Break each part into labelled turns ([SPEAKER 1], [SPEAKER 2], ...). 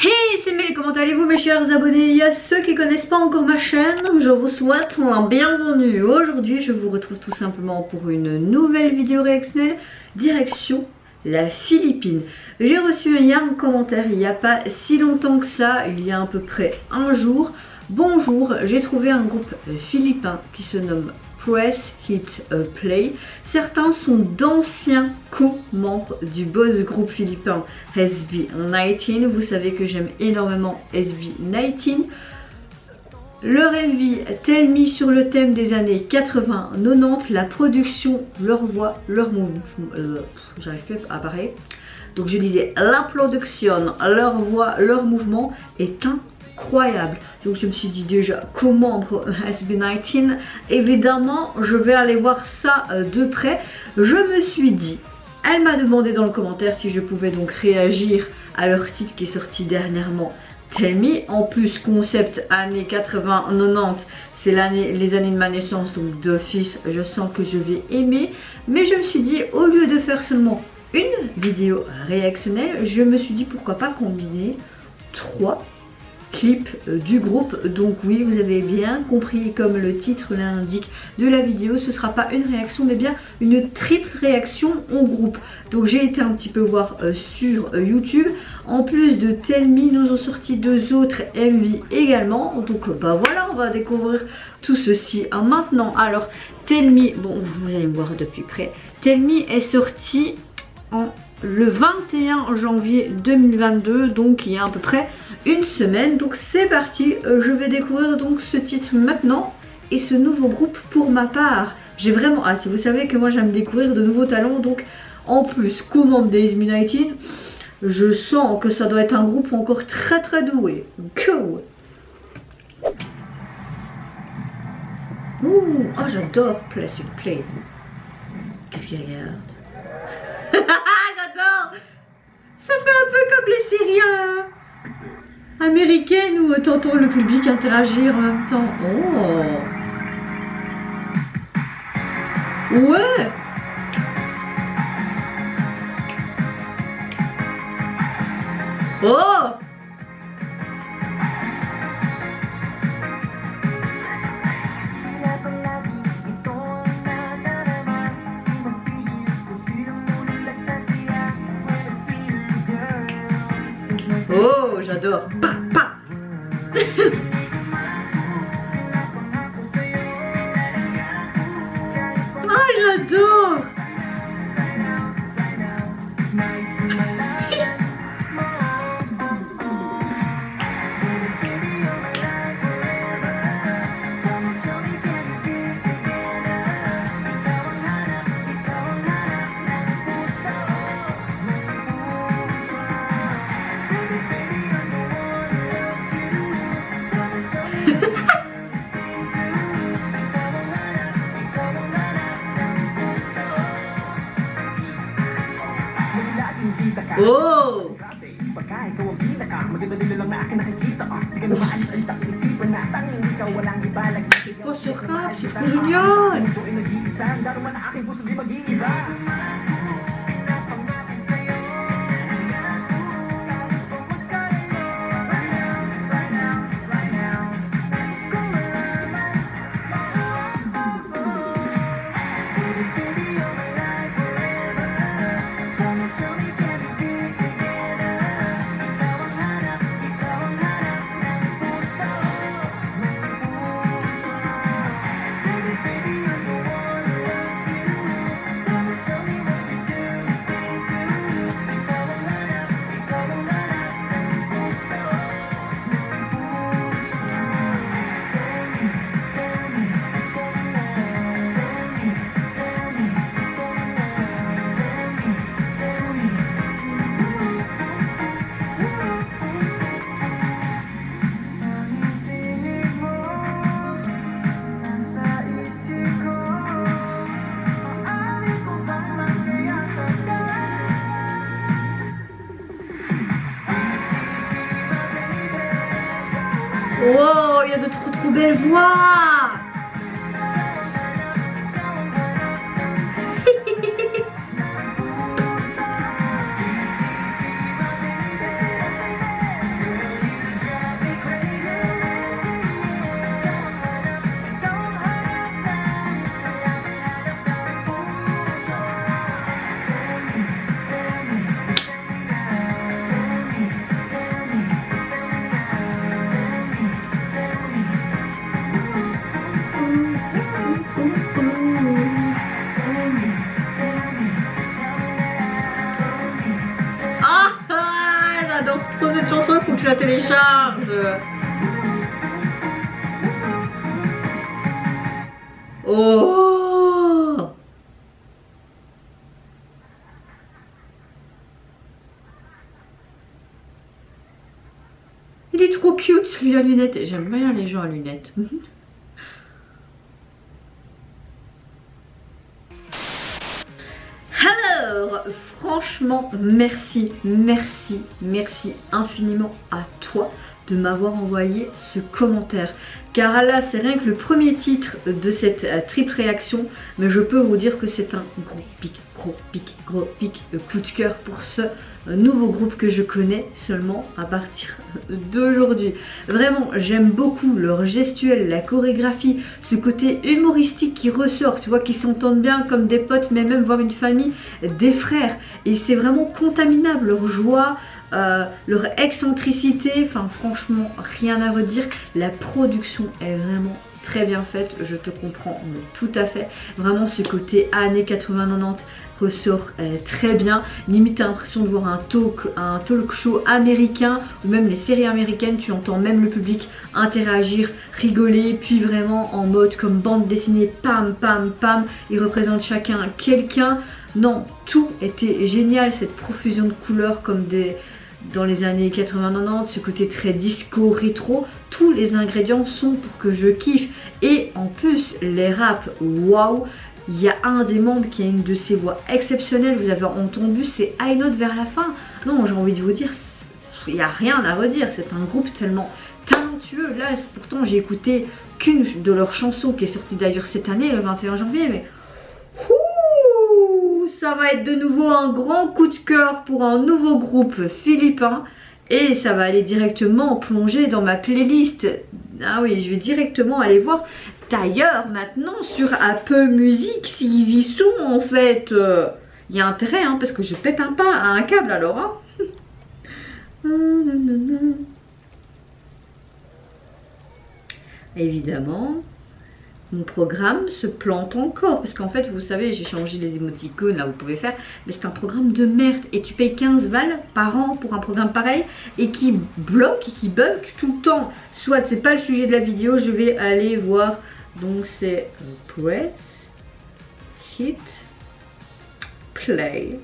[SPEAKER 1] Hey, c'est Mélie, comment allez-vous mes chers abonnés? Il y a ceux qui connaissent pas encore ma chaîne, je vous souhaite la bienvenue. Aujourd'hui, je vous retrouve tout simplement pour une nouvelle vidéo réactionnelle, direction la Philippine. J'ai reçu un commentaire il n'y a pas si longtemps que ça, il y a à peu près un jour. Bonjour, j'ai trouvé un groupe philippin qui se nomme Press Hit Play. Certains sont d'anciens co-membres du boss groupe philippin SB19. Vous savez que j'aime énormément SB19. Leur MV Tell Me sur le thème des années 80-90, la production, leur voix, leur mouvement, j'arrive plus à parler. Donc je disais la production, leur voix, leur mouvement est incroyable. Donc je me suis dit déjà co-membre SB19, évidemment je vais aller voir ça de près. Je me suis dit, elle m'a demandé dans le commentaire si je pouvais donc réagir à leur titre qui est sorti dernièrement, Tell Me. En plus concept années 80-90, c'est les années de ma naissance, donc d'office je sens que je vais aimer. Mais je me suis dit, au lieu de faire seulement une vidéo réactionnelle, je me suis dit pourquoi pas combiner 3 clips du groupe. Donc oui, vous avez bien compris, comme le titre l'indique de la vidéo, ce sera pas une réaction mais bien une triple réaction en groupe. Donc j'ai été un petit peu voir sur YouTube. En plus de Tell Me, nous ont sorti 2 autres MV également. Donc bah voilà, on va découvrir tout ceci maintenant. Alors Tell Me, bon vous allez me voir de plus près, Tell Me est sorti le 21 janvier 2022, donc il y a à peu près une semaine. Donc c'est parti, je vais découvrir donc ce titre maintenant et ce nouveau groupe pour ma part. J'ai vraiment hâte, vous savez que moi j'aime découvrir de nouveaux talents, donc en plus co-membre des SB19, je sens que ça doit être un groupe encore très très doué. Go! Ouh, oh j'adore Press It Play. Qu'est-ce qu'il regarde? J'adore! Ça fait un peu comme les séries américaines où t'entends le public interagir en même temps. Oh! Ouais! Oh! Oh, j'adore. Pa, pa. Oh, j'adore. Oh! Oh, ce rap, c'est trop génial! Wow, il y a de trop belles voix. trop cette chanson, il faut que tu la télécharges. Oh! Il est trop cute celui à lunettes. J'aime bien les gens à lunettes. Alors, franchement, merci infiniment à toi de m'avoir envoyé ce commentaire. Car là, c'est rien que le premier titre de cette triple réaction, mais je peux vous dire que c'est un gros pic coup de cœur pour ce nouveau groupe que je connais seulement à partir d'aujourd'hui. Vraiment, j'aime beaucoup leur gestuelle, la chorégraphie, ce côté humoristique qui ressort, tu vois, qu'ils s'entendent bien comme des potes, mais même voir une famille, des frères. Et c'est vraiment contaminable, leur joie, leur excentricité, enfin franchement rien à redire. La production est vraiment très bien faite, je te comprends tout à fait. Vraiment ce côté années 80-90 ressort très bien. Limite t'as l'impression de voir un talk show américain ou même les séries américaines, tu entends même le public interagir, rigoler, puis vraiment en mode comme bande dessinée, pam pam pam, ils représentent chacun quelqu'un. Non, tout était génial, cette profusion de couleurs comme dans les années 80-90, ce côté très disco, rétro, tous les ingrédients sont pour que je kiffe. Et en plus, les raps, waouh, il y a un des membres qui a une de ses voix exceptionnelles, vous avez entendu, c'est High Note vers la fin. Non, j'ai envie de vous dire, il n'y a rien à redire, c'est un groupe tellement talentueux. Là, pourtant, j'ai écouté qu'une de leurs chansons qui est sortie d'ailleurs cette année, le 21 janvier, mais... ça va être de nouveau un grand coup de cœur pour un nouveau groupe philippin et ça va aller directement plonger dans ma playlist. Ah oui, je vais directement aller voir. D'ailleurs, maintenant sur Apple Music, s'ils y sont en fait, il y a intérêt hein, parce que je pète un câble alors. Hein. Évidemment. Mon programme se plante encore parce qu'en fait vous savez j'ai changé les émoticônes là vous pouvez faire, mais c'est un programme de merde et tu payes 15 balles par an pour un programme pareil et qui bloque et qui bug tout le temps. Soit c'est pas le sujet de la vidéo, je vais aller voir. Donc c'est press hit play.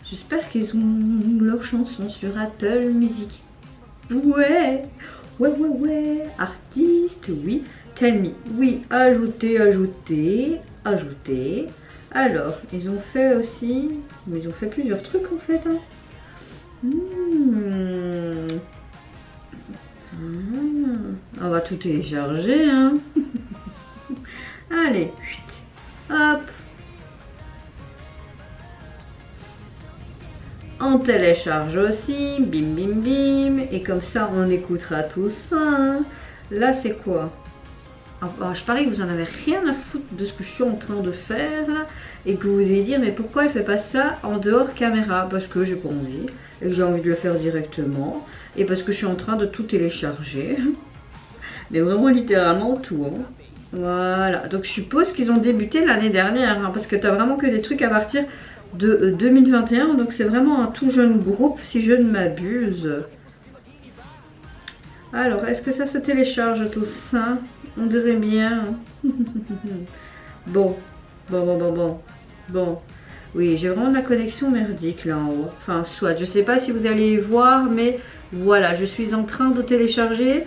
[SPEAKER 1] J'espère qu'ils ont leur chanson sur Apple Music. Ouais artiste, oui. Tell me, oui, ajouter. Alors, ils ont fait aussi, mais ils ont fait plusieurs trucs en fait. Hein. On va tout télécharger. Hein. Allez, hop. On télécharge aussi, bim bim bim, et comme ça on écoutera tout ça. Hein. Là c'est quoi? Alors, je parie que vous en avez rien à foutre de ce que je suis en train de faire là, et que vous allez dire mais pourquoi elle fait pas ça en dehors caméra? Parce que j'ai pas envie et que j'ai envie de le faire directement et parce que je suis en train de tout télécharger. Mais vraiment littéralement tout. Hein. Voilà, donc je suppose qu'ils ont débuté l'année dernière hein, parce que t'as vraiment que des trucs à partir de 2021, donc c'est vraiment un tout jeune groupe si je ne m'abuse. Alors, est-ce que ça se télécharge tout ça? On dirait bien. Bon. Oui, j'ai vraiment de la connexion merdique là en haut. Enfin, soit, je sais pas si vous allez voir, mais voilà, je suis en train de télécharger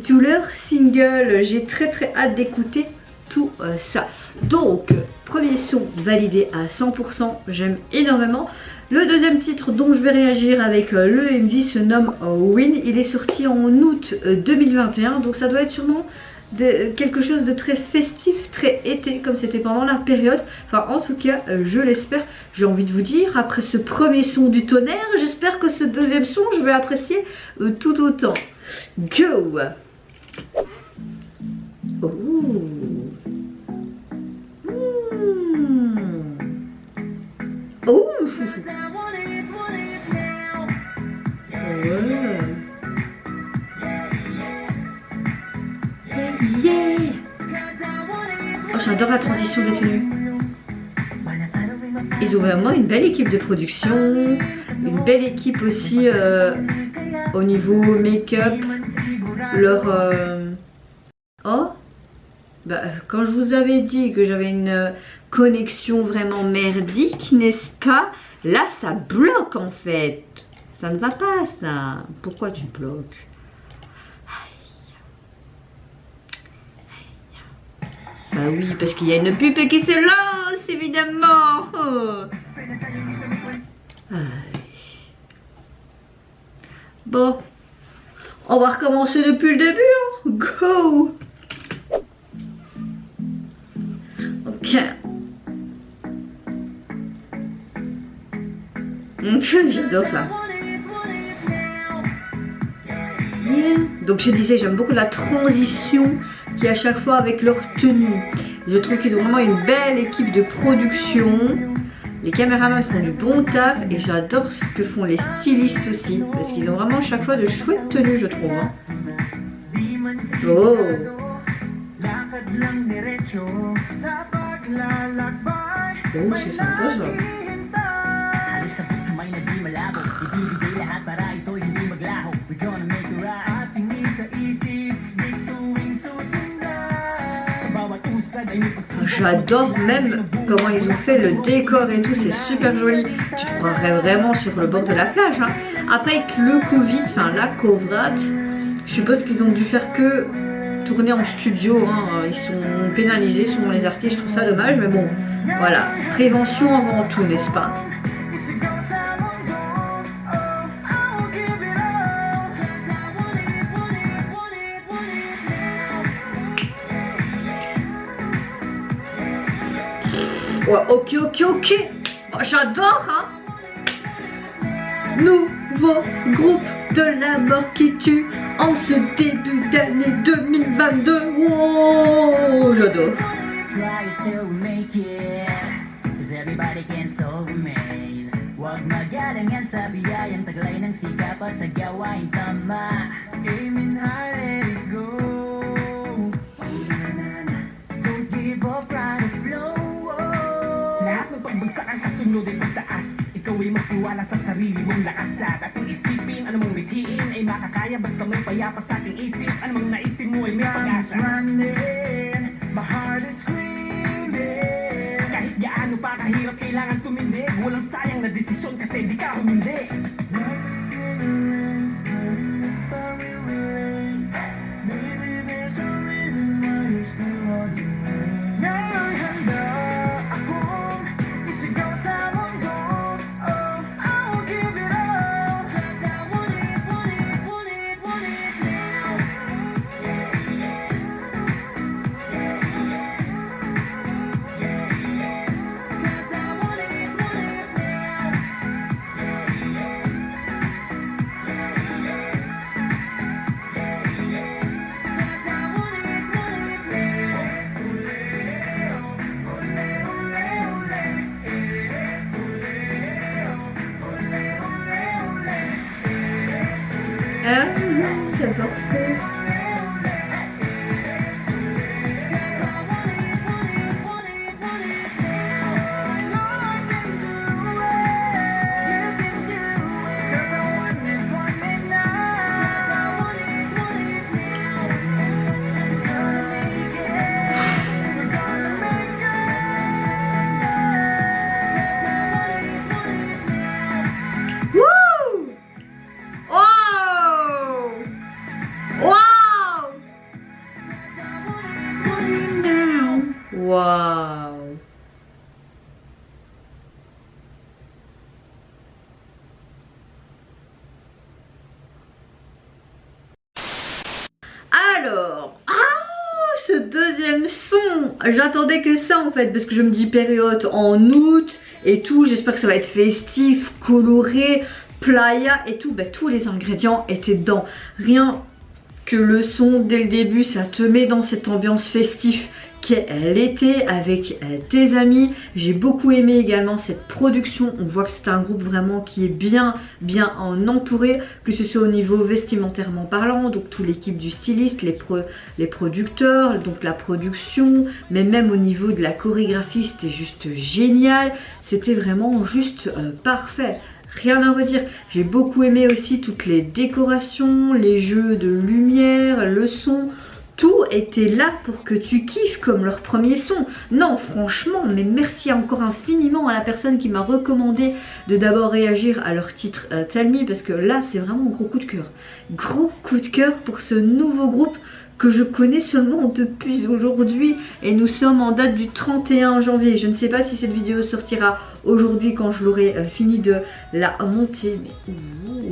[SPEAKER 1] tous leurs singles. J'ai très hâte d'écouter tout ça. Donc, premier son validé à 100%, j'aime énormément. Le deuxième titre dont je vais réagir avec le MV se nomme Win. Il est sorti en août 2021, donc ça doit être sûrement quelque chose de très festif, très été, comme c'était pendant la période. Enfin, en tout cas, je l'espère. J'ai envie de vous dire, après ce premier son du tonnerre, j'espère que ce deuxième son, je vais apprécier tout autant. Go! Oh! Oh! Ouais. Yeah! Oh, j'adore la transition des tenues. Ils ont vraiment une belle équipe de production. une belle équipe aussi au niveau make-up. Leur... Oh bah, quand je vous avais dit que j'avais une connexion vraiment merdique, n'est-ce pas? Là, ça bloque en fait. Ça ne va pas, ça. Pourquoi tu bloques? Bah oui, parce qu'il y a une pub qui se lance, évidemment. Oh. Bon, on va recommencer depuis le début. Hein. Go! Ok. J'adore ça. Yeah. Donc je disais, j'aime beaucoup la transition qu'il y a à chaque fois avec leur tenue. Je trouve qu'ils ont vraiment une belle équipe de production. Les caméramans font du bon taf et j'adore ce que font les stylistes aussi. Parce qu'ils ont vraiment chaque fois de chouettes tenues, je trouve. Hein. Oh! Oh, c'est sympa ça. J'adore même comment ils ont fait le décor et tout, c'est super joli. Tu te croirais vraiment sur le bord de la plage. Hein. Après avec le Covid, enfin la Covid, je suppose qu'ils ont dû faire que tourner en studio. Hein. Ils sont pénalisés selon les artistes, je trouve ça dommage, mais bon, voilà. Prévention avant tout, n'est-ce pas? Ouais, ok. Oh, j'adore, hein. Nouveau groupe de la mort qui tue en ce début d'année 2022. Wow, j'adore.
[SPEAKER 2] Pagbagsak ang kasunod ay pagtaas. Ikaw ay magtiwala sa sarili mong lakas. At atong isipin, ano mong mithiin ay makakaya basta may payapa sa ating isip. Ano mong naisip mo ay may pag-asa. My heart is screaming. Kahit gaano pa kahirap kailangan tumindig. Walang sayang na desisyon kasi di ka humindi. Maybe there's a reason why you're still on your way. Ngayon handa akong isigaw sa mundo. Oh, I'll give it all. 'Cause I want it now. Yeah. 'Cause I want it now.
[SPEAKER 1] J'adore ça. Waouh! Alors, ce deuxième son, j'attendais que ça en fait, parce que je me dis période en août et tout, j'espère que ça va être festif, coloré, playa et tout, bah, tous les ingrédients étaient dedans. Rien que le son dès le début, ça te met dans cette ambiance festive qu'est l'été avec tes amis. J'ai beaucoup aimé également cette production. On voit que c'est un groupe vraiment qui est bien en entouré, que ce soit au niveau vestimentairement parlant, donc toute l'équipe du styliste, les producteurs, donc la production, mais même au niveau de la chorégraphie, c'était juste génial. C'était vraiment juste parfait. rien à redire. J'ai beaucoup aimé aussi toutes les décorations, les jeux de lumière, le son. Tout était là pour que tu kiffes comme leur premier son. Non, franchement, mais merci encore infiniment à la personne qui m'a recommandé de d'abord réagir à leur titre Tell Me, parce que là, c'est vraiment un gros coup de cœur. Gros coup de cœur pour ce nouveau groupe que je connais seulement depuis aujourd'hui, et nous sommes en date du 31 janvier. Je ne sais pas si cette vidéo sortira aujourd'hui quand je l'aurai fini de la monter, mais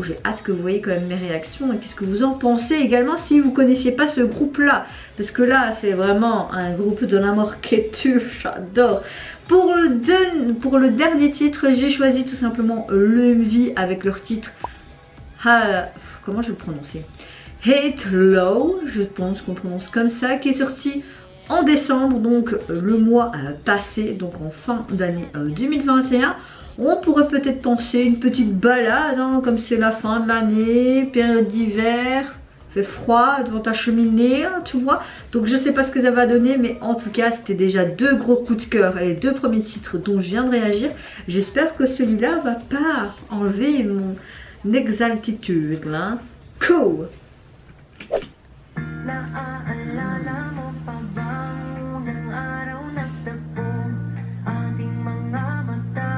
[SPEAKER 1] j'ai hâte que vous voyez quand même mes réactions et qu'est-ce que vous en pensez également si vous connaissiez pas ce groupe là, parce que là c'est vraiment un groupe de la mort quêteux, j'adore. Pour le dernier titre, j'ai choisi tout simplement l'EMV avec leur titre comment je vais le prononcer, Hate Low, je pense qu'on prononce comme ça, qui est sorti en décembre, donc le mois passé, donc en fin d'année 2021. On pourrait peut-être penser une petite balade, hein, comme c'est la fin de l'année, période d'hiver, fait froid devant ta cheminée, hein, tu vois. Donc je sais pas ce que ça va donner, mais en tout cas c'était déjà deux gros coups de cœur, les deux premiers titres dont je viens de réagir. J'espère que celui-là va pas enlever mon exaltitude là. Cool.
[SPEAKER 2] Naaalala mo pa bang unang araw nagtagpo ating mga mata?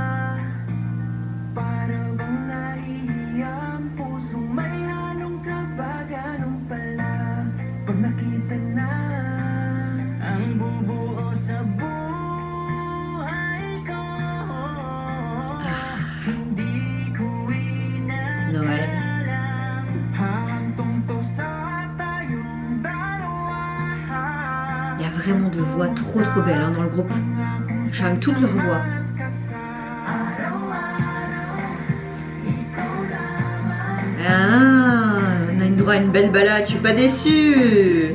[SPEAKER 2] Para bang nahihiya ang pusong may halong kaba, ganun pala pag nakita na ang bubuo sa buhay ko. Hindi ko
[SPEAKER 1] Noël. Il y a vraiment de voix trop belles hein, dans le groupe. J'aime toutes leurs voix. Ah, on a une droit à une belle balade, je suis pas déçue.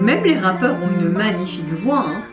[SPEAKER 1] Même les rappeurs ont une magnifique voix. Hein.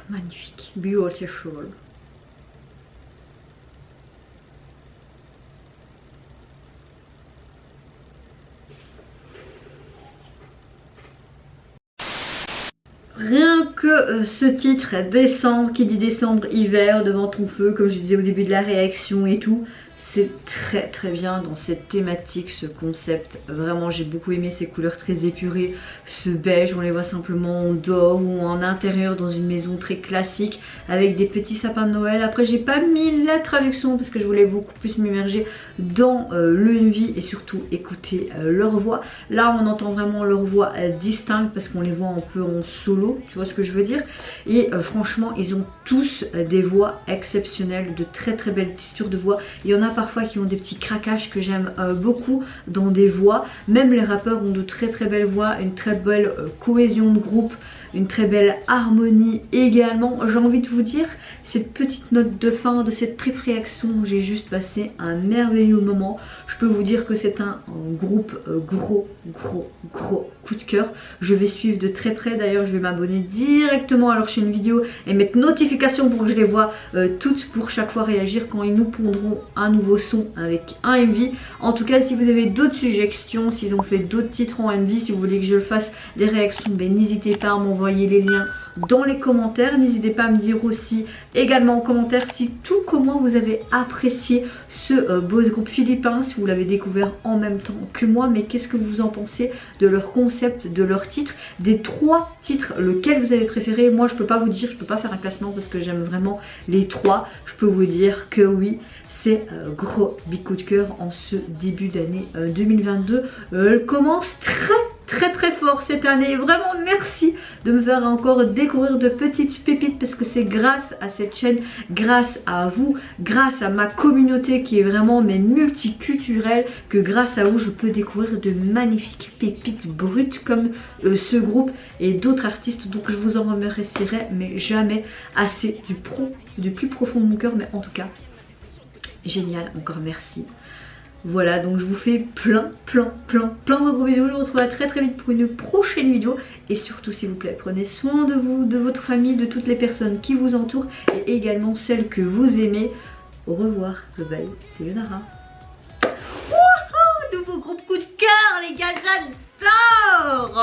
[SPEAKER 1] Magnifique, beautiful. Rien que ce titre, décembre, qui dit décembre, hiver, devant ton feu, comme je disais au début de la réaction et tout, c'est très très bien dans cette thématique, ce concept. Vraiment j'ai beaucoup aimé ces couleurs très épurées, ce beige, on les voit simplement en dehors ou en intérieur dans une maison très classique avec des petits sapins de Noël. Après j'ai pas mis la traduction parce que je voulais beaucoup plus m'immerger dans l'Envy et surtout écouter leur voix. Là on entend vraiment leur voix distincte parce qu'on les voit un peu en solo, tu vois ce que je veux dire. Et franchement ils ont tous des voix exceptionnelles, de très très belles textures de voix. Il y en a parfois qui ont des petits craquages que j'aime beaucoup dans des voix. Même les rappeurs ont de très très belles voix, une très belle cohésion de groupe, une très belle harmonie également. J'ai envie de vous dire, cette petite note de fin de cette trip réaction, j'ai juste passé un merveilleux moment. Je peux vous dire que c'est un groupe gros coup de cœur. Je vais suivre de très près, d'ailleurs je vais m'abonner directement à leur chaîne vidéo et mettre notification pour que je les vois toutes pour chaque fois réagir quand ils nous pondront un nouveau son avec un MV. En tout cas si vous avez d'autres suggestions, s'ils ont fait d'autres titres en MV, si vous voulez que je fasse des réactions, ben, n'hésitez pas à m'envoyer les liens dans les commentaires. N'hésitez pas à me dire aussi également en commentaire si tout comment vous avez apprécié ce beau groupe philippin, si vous l'avez découvert en même temps que moi, mais qu'est-ce que vous en pensez de leur concept, de leur titre, des 3 titres, lequel vous avez préféré. Moi je peux pas vous dire, je peux pas faire un classement parce que j'aime vraiment les 3. Je peux vous dire que oui, c'est gros big coup de cœur en ce début d'année 2022. Elle commence très fort cette année. Vraiment merci de me faire encore découvrir de petites pépites parce que c'est grâce à cette chaîne, grâce à vous, grâce à ma communauté qui est vraiment mais multiculturelle, que grâce à vous je peux découvrir de magnifiques pépites brutes comme ce groupe et d'autres artistes. Donc je vous en remercierai mais jamais assez du plus profond de mon cœur. Mais en tout cas génial, encore merci. Voilà, donc je vous fais plein de gros bisous. Je vous retrouve très vite pour une prochaine vidéo. Et surtout s'il vous plaît, prenez soin de vous, de votre famille, de toutes les personnes qui vous entourent et également celles que vous aimez. Au revoir, bye bye, c'est Leonara. Wouhou, nouveau groupe coup de cœur les gars, j'adore.